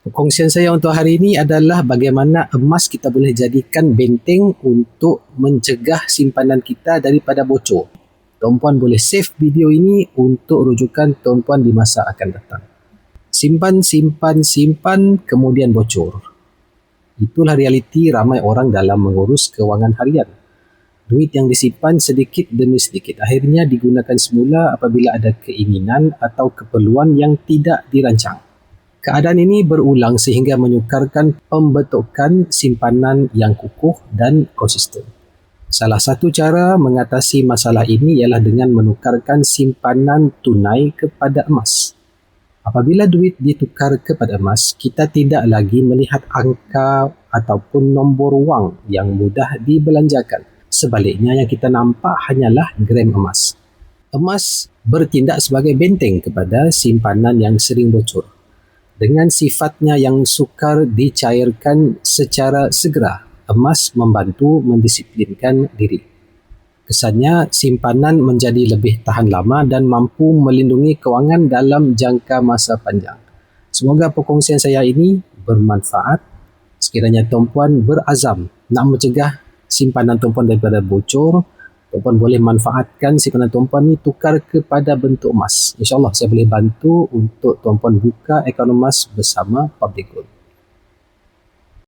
Perkongsian saya untuk hari ini adalah bagaimana emas kita boleh jadikan benteng untuk mencegah simpanan kita daripada bocor. Tuan-puan boleh save video ini untuk rujukan tuan-puan di masa akan datang. Simpan, simpan, simpan, kemudian bocor. Itulah realiti ramai orang dalam mengurus kewangan harian. Duit yang disimpan sedikit demi sedikit akhirnya digunakan semula apabila ada keinginan atau keperluan yang tidak dirancang. Keadaan ini berulang sehingga menyukarkan pembentukan simpanan yang kukuh dan konsisten. Salah satu cara mengatasi masalah ini ialah dengan menukarkan simpanan tunai kepada emas. Apabila duit ditukar kepada emas, kita tidak lagi melihat angka ataupun nombor wang yang mudah dibelanjakan. Sebaliknya, yang kita nampak hanyalah gram emas. Emas bertindak sebagai benteng kepada simpanan yang sering bocor. Dengan sifatnya yang sukar dicairkan secara segera, emas membantu mendisiplinkan diri. Kesannya, simpanan menjadi lebih tahan lama dan mampu melindungi kewangan dalam jangka masa panjang. Semoga perkongsian saya ini bermanfaat. Sekiranya tuan-puan berazam nak mencegah simpanan tuan-puan daripada bocor, tuan-puan boleh manfaatkan simpanan tuan-puan ni tukar kepada bentuk emas. InsyaAllah saya boleh bantu untuk tuan-puan buka akaun emas bersama Public Gold.